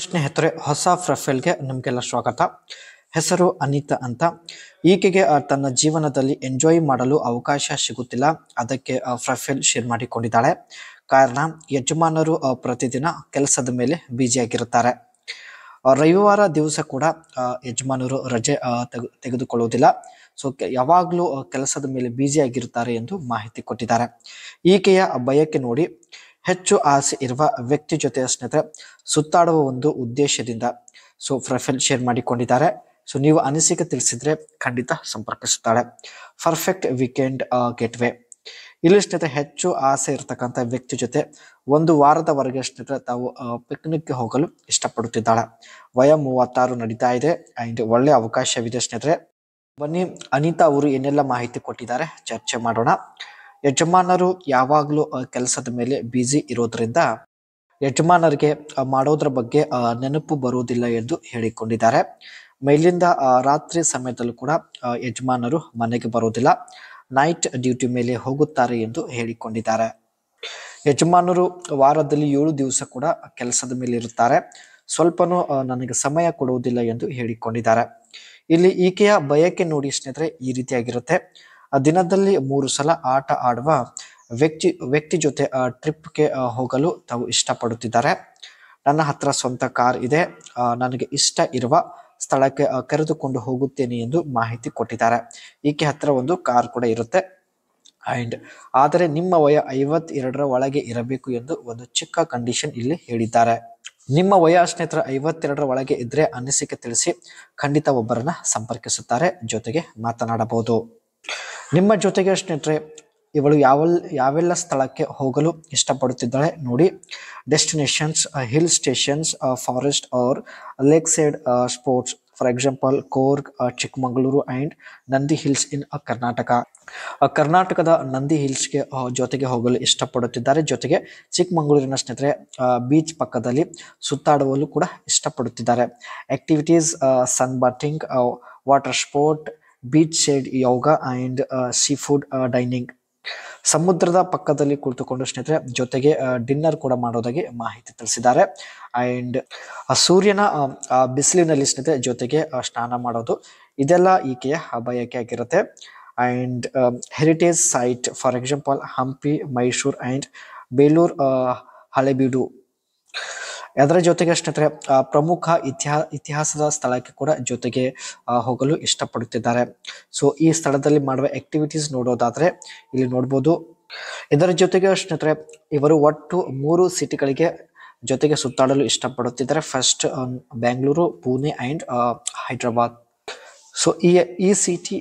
ಸ್ನೇಹಿತರೆ, ಹೊಸ ಪ್ರೊಫೈಲ್ಗೆ ನಿಮಗೆಲ್ಲ ಸ್ವಾಗತ. ಹೆಸರು ಅನಿತಾ ಅಂತ. ಈಕೆಗೆ ತನ್ನ ಜೀವನದಲ್ಲಿ ಎಂಜಾಯ್ ಮಾಡಲು ಅವಕಾಶ ಸಿಗುತ್ತಿಲ್ಲ. ಅದಕ್ಕೆ ಪ್ರೊಫೈಲ್ ಶೇರ್ ಮಾಡಿಕೊಂಡಿದ್ದಾಳೆ. ಕಾರಣ, ಯಜಮಾನರು ಪ್ರತಿದಿನ ಕೆಲಸದ ಮೇಲೆ ಬ್ಯುಸಿಯಾಗಿರುತ್ತಾರೆ. ರವಿವಾರ ದಿವಸ ಕೂಡ ಯಜಮಾನರು ರಜೆ ತೆಗೆದುಕೊಳ್ಳುವುದಿಲ್ಲ. ಸೊ ಯಾವಾಗಲೂ ಕೆಲಸದ ಮೇಲೆ ಬ್ಯುಸಿಯಾಗಿರುತ್ತಾರೆ ಎಂದು ಮಾಹಿತಿ ಕೊಟ್ಟಿದ್ದಾರೆ. ಈಕೆಯ ಬಯಕೆ ನೋಡಿ, ಹೆಚ್ಚು ಆಸೆ ಇರುವ ವ್ಯಕ್ತಿ ಜೊತೆ ಸ್ನೇಹಿತರೆ ಸುತ್ತಾಡುವ ಒಂದು ಉದ್ದೇಶದಿಂದ ಪ್ರೊಫೈಲ್ ಶೇರ್ ಮಾಡಿಕೊಂಡಿದ್ದಾರೆ. ಸೊ ನೀವು ಅನಿಸಿಕೆ ತಿಳಿಸಿದ್ರೆ ಖಂಡಿತ ಸಂಪರ್ಕಿಸುತ್ತಾಳೆ. Perfect weekend ಗೆಟ್ವೇ. ಇಲ್ಲಿ ಸ್ನೇಹಿತರೆ ಹೆಚ್ಚು ಆಸೆ ಇರತಕ್ಕಂಥ ವ್ಯಕ್ತಿ ಜೊತೆ ಒಂದು ವಾರದವರೆಗೆ ಸ್ನೇಹಿತರೆ ತಾವು ಪಿಕ್ನಿಕ್ಗೆ ಹೋಗಲು ಇಷ್ಟಪಡುತ್ತಿದ್ದಾಳೆ. ವಯ 36 ನಡೀತಾ ಇದೆ ಅಂಡ್ ಒಳ್ಳೆ ಅವಕಾಶವಿದೆ ಸ್ನೇಹಿತರೆ. ಬನ್ನಿ, ಅನಿತಾ ಅವರು ಏನೆಲ್ಲ ಮಾಹಿತಿ ಕೊಟ್ಟಿದ್ದಾರೆ ಚರ್ಚೆ ಮಾಡೋಣ. ಯಜಮಾನರು ಯಾವಾಗಲೂ ಕೆಲಸದ ಮೇಲೆ ಬ್ಯುಸಿ ಇರೋದ್ರಿಂದ ಯಜಮಾನರಿಗೆ ಮಾಡೋದ್ರ ಬಗ್ಗೆ ನೆನಪು ಬರುವುದಿಲ್ಲ ಎಂದು ಹೇಳಿಕೊಂಡಿದ್ದಾರೆ. ಮೇಲಿಂದ ರಾತ್ರಿ ಸಮಯದಲ್ಲೂ ಕೂಡ ಯಜಮಾನರು ಮನೆಗೆ ಬರೋದಿಲ್ಲ, ನೈಟ್ ಡ್ಯೂಟಿ ಮೇಲೆ ಹೋಗುತ್ತಾರೆ ಎಂದು ಹೇಳಿಕೊಂಡಿದ್ದಾರೆ. ಯಜಮಾನರು ವಾರದಲ್ಲಿ 7 ದಿವಸ ಕೂಡ ಕೆಲಸದ ಮೇಲೆ ಇರುತ್ತಾರೆ. ಸ್ವಲ್ಪನೂ ನನಗೆ ಸಮಯ ಕೊಡುವುದಿಲ್ಲ ಎಂದು ಹೇಳಿಕೊಂಡಿದ್ದಾರೆ. ಇಲ್ಲಿ ಈಕೆಯ ಬಯಕೆ ನೋಡಿ ಸ್ನೇಹಿತರೆ ಈ ರೀತಿಯಾಗಿರುತ್ತೆ. ದಿನದಲ್ಲಿ 3 ಸಲ ಆಟ ಆಡುವ ವ್ಯಕ್ತಿ ಜೊತೆ ಟ್ರಿಪ್ಗೆ ಹೋಗಲು ತಾವು ಇಷ್ಟಪಡುತ್ತಿದ್ದಾರೆ. ನನ್ನ ಹತ್ರ ಸ್ವಂತ ಕಾರ್ ಇದೆ, ನನಗೆ ಇಷ್ಟ ಇರುವ ಸ್ಥಳಕ್ಕೆ ಕರೆದುಕೊಂಡು ಹೋಗುತ್ತೇನೆ ಎಂದು ಮಾಹಿತಿ ಕೊಟ್ಟಿದ್ದಾರೆ. ಈಕೆ ಹತ್ರ ಒಂದು ಕಾರ್ ಕೂಡ ಇರುತ್ತೆ. ಅಂಡ್ ಆದರೆ ನಿಮ್ಮ ವಯ 52ರ ಒಳಗೆ ಇರಬೇಕು ಎಂದು ಒಂದು ಚಿಕ್ಕ ಕಂಡೀಷನ್ ಇಲ್ಲಿ ಹೇಳಿದ್ದಾರೆ. ನಿಮ್ಮ ವಯ ಸ್ನೇಹಿತರ 52ರ ಒಳಗೆ ಇದ್ರೆ ಅನಿಸಿಕೆ ತಿಳಿಸಿ, ಖಂಡಿತ ಒಬ್ಬರನ್ನ ಸಂಪರ್ಕಿಸುತ್ತಾರೆ, ಜೊತೆಗೆ ಮಾತನಾಡಬಹುದು. ನಿಮ್ಮ ಜೊತೆಗೆ ಸ್ನೇಹಿತರೆ ಇವಳು ಯಾವೆಲ್ಲ ಸ್ಥಳಕ್ಕೆ ಹೋಗಲು ಇಷ್ಟಪಡುತ್ತಿದ್ದಾಳೆ ನೋಡಿ. Destinations, hill stations, forest or lake side sports. For example Coorg, Chikkamagaluru and Nandi hills in Karnataka. ಕರ್ನಾಟಕದ ನಂದಿ ಹಿಲ್ಸ್ಗೆ ಜೊತೆಗೆ ಹೋಗಲು ಇಷ್ಟಪಡುತ್ತಿದ್ದಾರೆ. ಜೊತೆಗೆ ಚಿಕ್ಕಮಗಳೂರಿನ ಸ್ನೇಹಿತರೆ ಬೀಚ್ ಪಕ್ಕದಲ್ಲಿ ಸುತ್ತಾಡಲು ಕೂಡ ಇಷ್ಟಪಡುತ್ತಿದ್ದಾರೆ. Activities, sunbathing, water sport, beach side yoga and seafood dining. ಸಮುದ್ರದ ಪಕ್ಕದಲ್ಲಿ ಕುಳಿತುಕೊಂಡು ಸ್ನೇಹಿತರೆ ಜೊತೆಗೆ ಡಿನ್ನರ್ ಕೂಡ ಮಾಡೋದಾಗಿ ಮಾಹಿತಿ ತಿಳಿಸಿದ್ದಾರೆ. ಅಂಡ್ ಸೂರ್ಯನ ಬಿಸಿಲಿನಲ್ಲಿ ಸ್ನೇಹಿತರೆ ಜೊತೆಗೆ ಸ್ನಾನ ಮಾಡೋದು, ಇದೆಲ್ಲ ಈಕೆಯ ಬಯಕೆ ಆಗಿರುತ್ತೆ. And heritage site, for example Hampi, Mysuru and Belur, Halebidu. ಅದರ ಜೊತೆಗೆ ಸ್ನೇಹಿತರೆ ಪ್ರಮುಖ ಇತಿಹಾಸದ ಸ್ಥಳಕ್ಕೆ ಕೂಡ ಜೊತೆಗೆ ಹೋಗಲು ಇಷ್ಟಪಡುತ್ತಿದ್ದಾರೆ. ಸೊ ಈ ಸ್ಥಳದಲ್ಲಿ ಮಾಡುವ ಆಕ್ಟಿವಿಟೀಸ್ ನೋಡೋದಾದ್ರೆ ಇಲ್ಲಿ ನೋಡ್ಬೋದು. ಇದರ ಜೊತೆಗೆ ಸ್ನೇಹಿತರೆ ಇವರು ಒಟ್ಟು 3 ಸಿಟಿಗಳಿಗೆ ಜೊತೆಗೆ ಸುತ್ತಾಡಲು ಇಷ್ಟಪಡುತ್ತಿದ್ದಾರೆ. First Bengaluru, Pune and Hyderabad. So ಈ ಸಿಟಿ